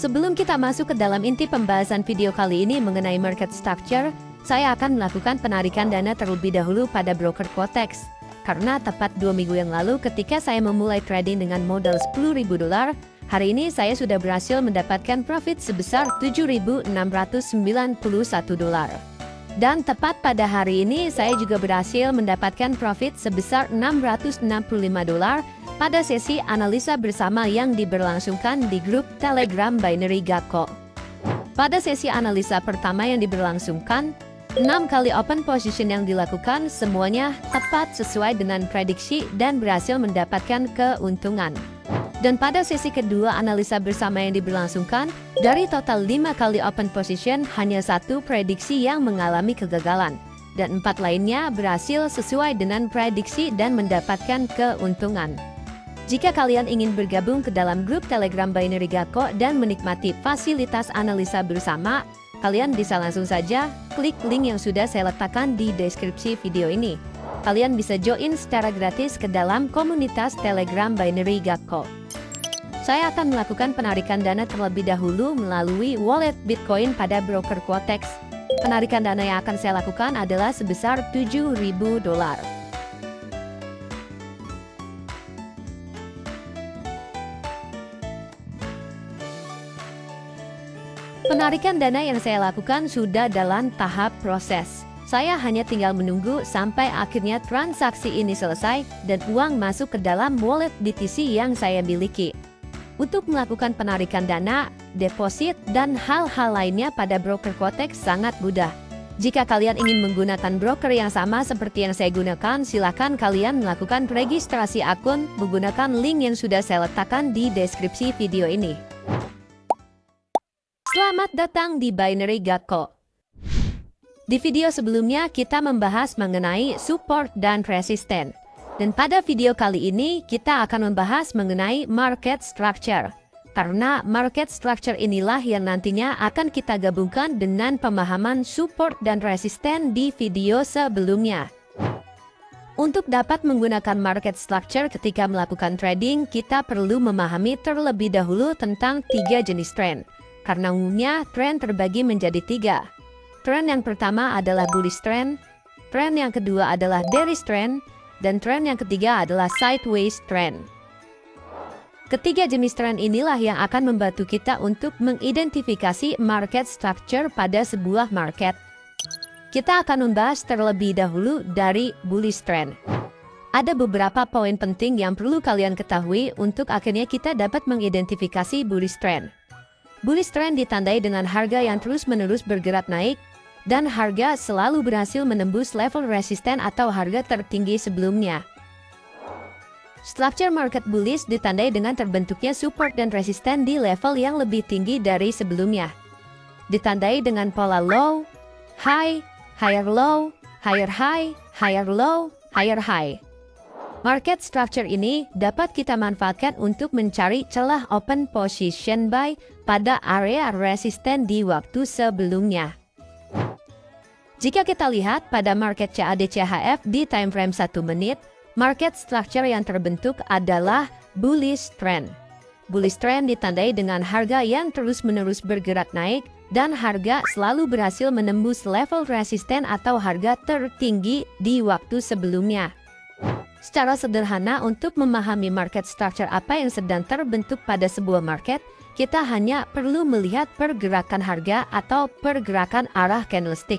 Sebelum kita masuk ke dalam inti pembahasan video kali ini mengenai market structure, saya akan melakukan penarikan dana terlebih dahulu pada broker Quotex. Karena tepat 2 minggu yang lalu ketika saya memulai trading dengan modal $10.000, hari ini saya sudah berhasil mendapatkan profit sebesar $7.691. Dan tepat pada hari ini saya juga berhasil mendapatkan profit sebesar $665 pada sesi analisa bersama yang diberlangsungkan di grup Telegram Binary Gakko. Pada sesi analisa pertama yang diberlangsungkan, 6 kali open position yang dilakukan semuanya tepat sesuai dengan prediksi dan berhasil mendapatkan keuntungan. Dan pada sesi kedua analisa bersama yang diberlangsungkan, dari total 5 kali open position, hanya 1 prediksi yang mengalami kegagalan. Dan 4 lainnya berhasil sesuai dengan prediksi dan mendapatkan keuntungan. Jika kalian ingin bergabung ke dalam grup Telegram Binary Gakko dan menikmati fasilitas analisa bersama, kalian bisa langsung saja klik link yang sudah saya letakkan di deskripsi video ini. Kalian bisa join secara gratis ke dalam komunitas Telegram Binary Gakko. Saya akan melakukan penarikan dana terlebih dahulu melalui wallet Bitcoin pada broker Quotex. Penarikan dana yang akan saya lakukan adalah sebesar $7.000. Penarikan dana yang saya lakukan sudah dalam tahap proses. Saya hanya tinggal menunggu sampai akhirnya transaksi ini selesai dan uang masuk ke dalam wallet BTC yang saya miliki. Untuk melakukan penarikan dana, deposit, dan hal-hal lainnya pada broker Quotex sangat mudah. Jika kalian ingin menggunakan broker yang sama seperti yang saya gunakan, silakan kalian melakukan registrasi akun menggunakan link yang sudah saya letakkan di deskripsi video ini. Selamat datang di Binary Gakko. Di video sebelumnya kita membahas mengenai support dan resisten. Dan pada video kali ini kita akan membahas mengenai market structure. Karena market structure inilah yang nantinya akan kita gabungkan dengan pemahaman support dan resisten di video sebelumnya. Untuk dapat menggunakan market structure ketika melakukan trading, kita perlu memahami terlebih dahulu tentang 3 jenis trend. Karena umumnya trend terbagi menjadi 3. Trend yang pertama adalah bullish trend, trend yang kedua adalah bearish trend, dan tren yang ketiga adalah sideways trend. Ketiga jenis tren inilah yang akan membantu kita untuk mengidentifikasi market structure pada sebuah market. Kita akan membahas terlebih dahulu dari bullish trend. Ada beberapa poin penting yang perlu kalian ketahui untuk akhirnya kita dapat mengidentifikasi bullish trend. Bullish trend ditandai dengan harga yang terus-menerus bergerak naik, dan harga selalu berhasil menembus level resisten atau harga tertinggi sebelumnya. Structure market bullish ditandai dengan terbentuknya support dan resisten di level yang lebih tinggi dari sebelumnya. Ditandai dengan pola low, high, higher low, higher high, higher low, higher high. Market structure ini dapat kita manfaatkan untuk mencari celah open position buy pada area resisten di waktu sebelumnya. Jika kita lihat pada market CAD CHF di time frame 1 menit, market structure yang terbentuk adalah bullish trend. Bullish trend ditandai dengan harga yang terus-menerus bergerak naik dan harga selalu berhasil menembus level resisten atau harga tertinggi di waktu sebelumnya. Secara sederhana, untuk memahami market structure apa yang sedang terbentuk pada sebuah market, kita hanya perlu melihat pergerakan harga atau pergerakan arah candlestick.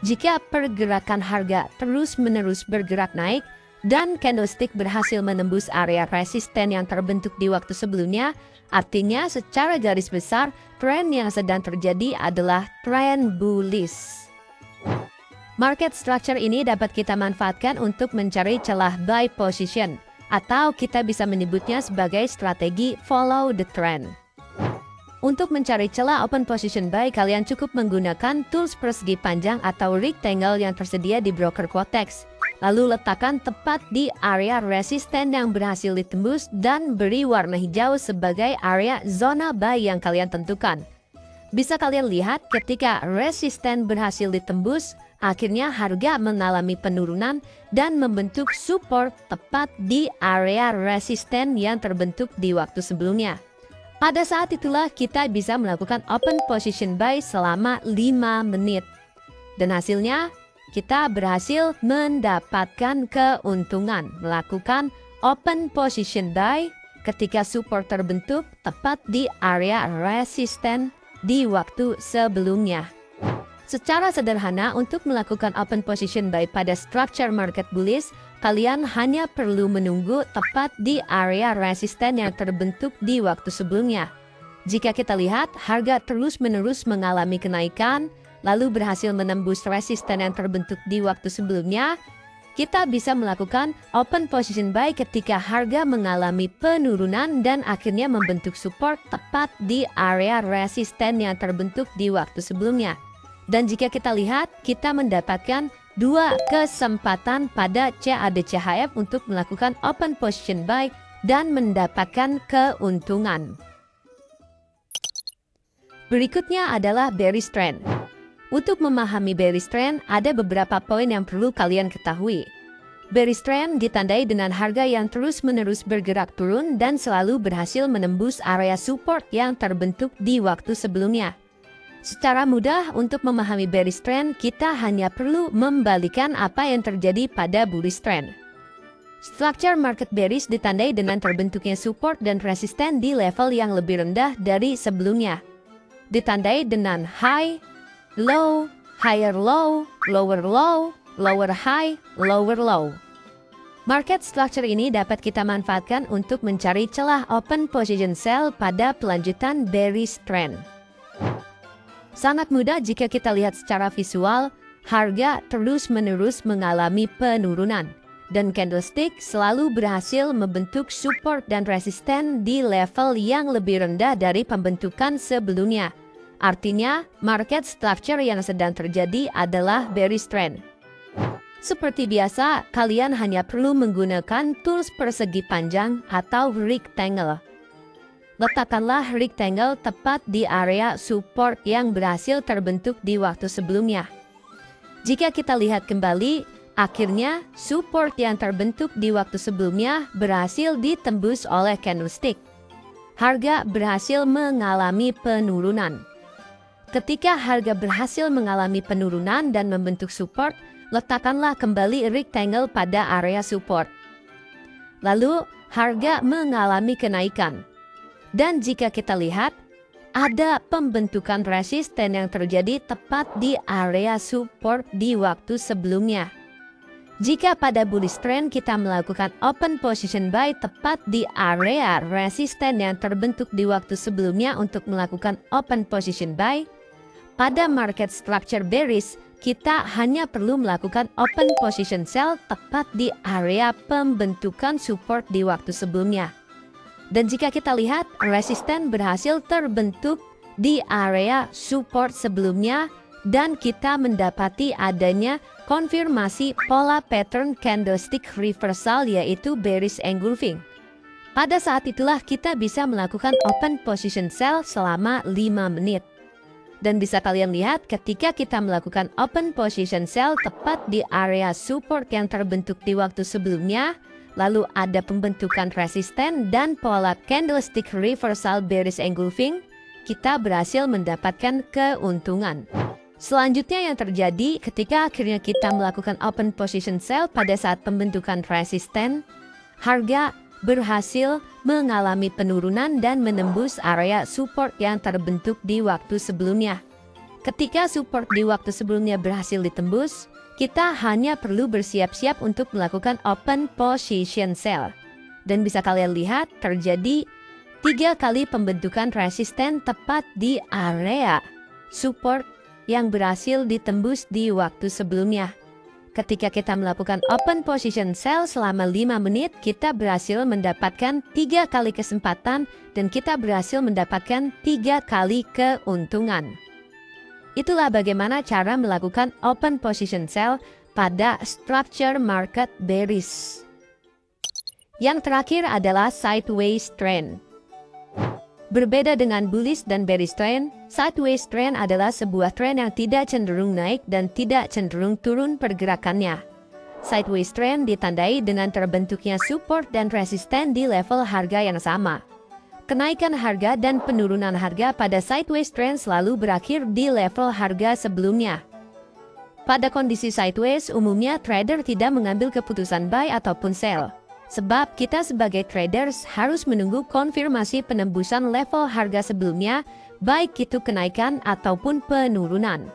Jika pergerakan harga terus-menerus bergerak naik dan candlestick berhasil menembus area resisten yang terbentuk di waktu sebelumnya, artinya secara garis besar, tren yang sedang terjadi adalah tren bullish. Market structure ini dapat kita manfaatkan untuk mencari celah buy position, atau kita bisa menyebutnya sebagai strategi follow the trend. Untuk mencari celah open position buy, kalian cukup menggunakan tools persegi panjang atau rectangle yang tersedia di broker Quotex. Lalu letakkan tepat di area resisten yang berhasil ditembus dan beri warna hijau sebagai area zona buy yang kalian tentukan. Bisa kalian lihat ketika resisten berhasil ditembus, akhirnya harga mengalami penurunan dan membentuk support tepat di area resisten yang terbentuk di waktu sebelumnya. Pada saat itulah kita bisa melakukan open position buy selama 5 menit. Dan hasilnya, kita berhasil mendapatkan keuntungan melakukan open position buy ketika support terbentuk tepat di area resisten di waktu sebelumnya. Secara sederhana, untuk melakukan open position buy pada structure market bullish, kalian hanya perlu menunggu tepat di area resisten yang terbentuk di waktu sebelumnya. Jika kita lihat harga terus-menerus mengalami kenaikan, lalu berhasil menembus resisten yang terbentuk di waktu sebelumnya, kita bisa melakukan open position buy ketika harga mengalami penurunan dan akhirnya membentuk support tepat di area resisten yang terbentuk di waktu sebelumnya. Dan jika kita lihat, kita mendapatkan 2 kesempatan pada CAD/CHF untuk melakukan open position buy dan mendapatkan keuntungan. Berikutnya adalah bearish trend. Untuk memahami bearish trend, ada beberapa poin yang perlu kalian ketahui. Bearish trend ditandai dengan harga yang terus-menerus bergerak turun dan selalu berhasil menembus area support yang terbentuk di waktu sebelumnya. Secara mudah, untuk memahami bearish trend, kita hanya perlu membalikan apa yang terjadi pada bullish trend. Structure market bearish ditandai dengan terbentuknya support dan resisten di level yang lebih rendah dari sebelumnya. Ditandai dengan high, low, higher low, lower low, lower high, lower low. Market structure ini dapat kita manfaatkan untuk mencari celah open position sell pada pelanjutan bearish trend. Sangat mudah jika kita lihat secara visual, harga terus-menerus mengalami penurunan, dan candlestick selalu berhasil membentuk support dan resisten di level yang lebih rendah dari pembentukan sebelumnya. Artinya, market structure yang sedang terjadi adalah bearish trend. Seperti biasa, kalian hanya perlu menggunakan tools persegi panjang atau rectangle. Letakkanlah rectangle tepat di area support yang berhasil terbentuk di waktu sebelumnya. Jika kita lihat kembali, akhirnya support yang terbentuk di waktu sebelumnya berhasil ditembus oleh candlestick. Harga berhasil mengalami penurunan. Ketika harga berhasil mengalami penurunan dan membentuk support, letakkanlah kembali rectangle pada area support. Lalu, harga mengalami kenaikan. Dan jika kita lihat, ada pembentukan resisten yang terjadi tepat di area support di waktu sebelumnya. Jika pada bullish trend kita melakukan open position buy tepat di area resisten yang terbentuk di waktu sebelumnya untuk melakukan open position buy, pada market structure bearish, kita hanya perlu melakukan open position sell tepat di area pembentukan support di waktu sebelumnya. Dan jika kita lihat, resisten berhasil terbentuk di area support sebelumnya dan kita mendapati adanya konfirmasi pola pattern candlestick reversal yaitu bearish engulfing. Pada saat itulah kita bisa melakukan open position sell selama 5 menit. Dan bisa kalian lihat ketika kita melakukan open position sell tepat di area support yang terbentuk di waktu sebelumnya, lalu ada pembentukan resisten dan pola candlestick reversal bearish engulfing, kita berhasil mendapatkan keuntungan. Selanjutnya yang terjadi ketika akhirnya kita melakukan open position sell pada saat pembentukan resisten, harga berhasil mengalami penurunan dan menembus area support yang terbentuk di waktu sebelumnya. Ketika support di waktu sebelumnya berhasil ditembus, kita hanya perlu bersiap-siap untuk melakukan open position sell. Dan bisa kalian lihat terjadi 3 kali pembentukan resisten tepat di area support yang berhasil ditembus di waktu sebelumnya. Ketika kita melakukan open position sell selama 5 menit, kita berhasil mendapatkan 3 kali kesempatan dan kita berhasil mendapatkan 3 kali keuntungan. Itulah bagaimana cara melakukan open position sell pada structure market bearish. Yang terakhir adalah sideways trend. Berbeda dengan bullish dan bearish trend, sideways trend adalah sebuah trend yang tidak cenderung naik dan tidak cenderung turun pergerakannya. Sideways trend ditandai dengan terbentuknya support dan resisten di level harga yang sama. kenaikan harga dan penurunan harga pada sideways trend selalu berakhir di level harga sebelumnya. Pada kondisi sideways, umumnya trader tidak mengambil keputusan buy ataupun sell. Sebab kita sebagai traders harus menunggu konfirmasi penembusan level harga sebelumnya, baik itu kenaikan ataupun penurunan.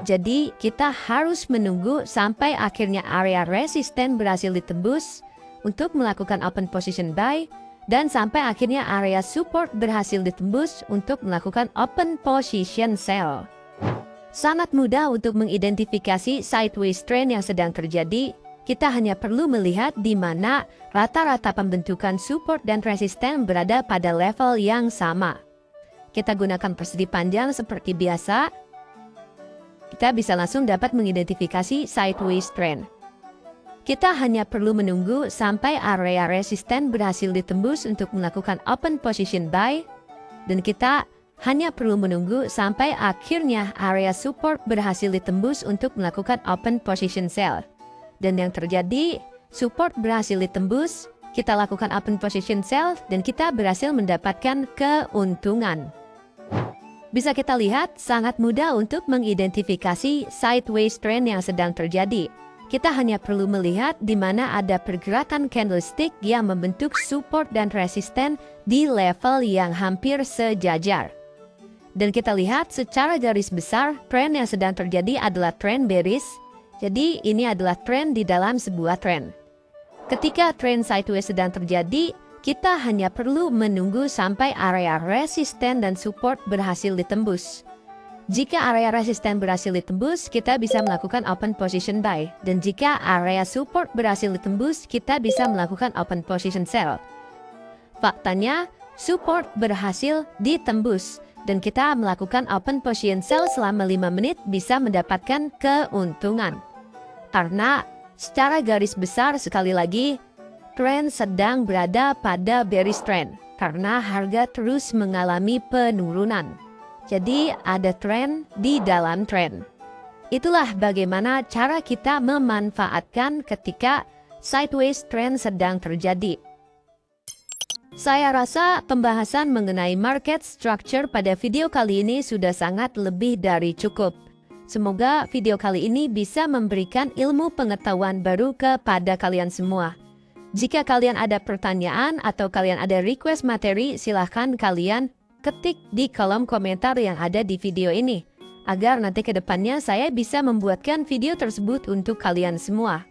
Jadi, kita harus menunggu sampai akhirnya area resisten berhasil ditembus untuk melakukan open position buy, dan sampai akhirnya area support berhasil ditembus untuk melakukan open position sell. Sangat mudah untuk mengidentifikasi sideways trend yang sedang terjadi. Kita hanya perlu melihat di mana rata-rata pembentukan support dan resisten berada pada level yang sama. Kita gunakan persegi panjang seperti biasa. Kita bisa langsung dapat mengidentifikasi sideways trend. Kita hanya perlu menunggu sampai area resisten berhasil ditembus untuk melakukan open position buy, dan kita hanya perlu menunggu sampai akhirnya area support berhasil ditembus untuk melakukan open position sell. Dan yang terjadi, support berhasil ditembus, kita lakukan open position sell, dan kita berhasil mendapatkan keuntungan. Bisa kita lihat, sangat mudah untuk mengidentifikasi sideways trend yang sedang terjadi. Kita hanya perlu melihat di mana ada pergerakan candlestick yang membentuk support dan resisten di level yang hampir sejajar. Dan kita lihat secara garis besar, tren yang sedang terjadi adalah tren bearish. Jadi ini adalah tren di dalam sebuah tren. Ketika tren sideways sedang terjadi, kita hanya perlu menunggu sampai area resisten dan support berhasil ditembus. Jika area resisten berhasil ditembus, kita bisa melakukan open position buy. Dan jika area support berhasil ditembus, kita bisa melakukan open position sell. Faktanya, support berhasil ditembus. Dan kita melakukan open position sell selama 5 menit bisa mendapatkan keuntungan. Karena secara garis besar sekali lagi, tren sedang berada pada bearish trend. Karena harga terus mengalami penurunan. Jadi ada tren di dalam tren. Itulah bagaimana cara kita memanfaatkan ketika sideways trend sedang terjadi. Saya rasa pembahasan mengenai market structure pada video kali ini sudah sangat lebih dari cukup. Semoga video kali ini bisa memberikan ilmu pengetahuan baru kepada kalian semua. Jika kalian ada pertanyaan atau kalian ada request materi, silahkan kalian ketik di kolom komentar yang ada di video ini. Agar nanti ke depannya saya bisa membuatkan video tersebut untuk kalian semua.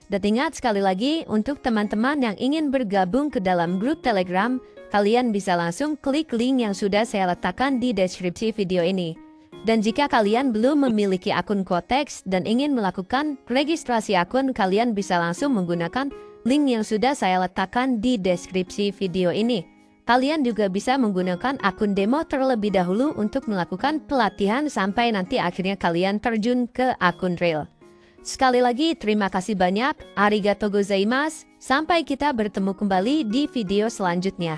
Dan ingat sekali lagi, untuk teman-teman yang ingin bergabung ke dalam grup Telegram, kalian bisa langsung klik link yang sudah saya letakkan di deskripsi video ini. Dan jika kalian belum memiliki akun Quotex dan ingin melakukan registrasi akun, kalian bisa langsung menggunakan link yang sudah saya letakkan di deskripsi video ini. Kalian juga bisa menggunakan akun demo terlebih dahulu untuk melakukan pelatihan sampai nanti akhirnya kalian terjun ke akun real. Sekali lagi terima kasih banyak, arigatou gozaimasu, sampai kita bertemu kembali di video selanjutnya.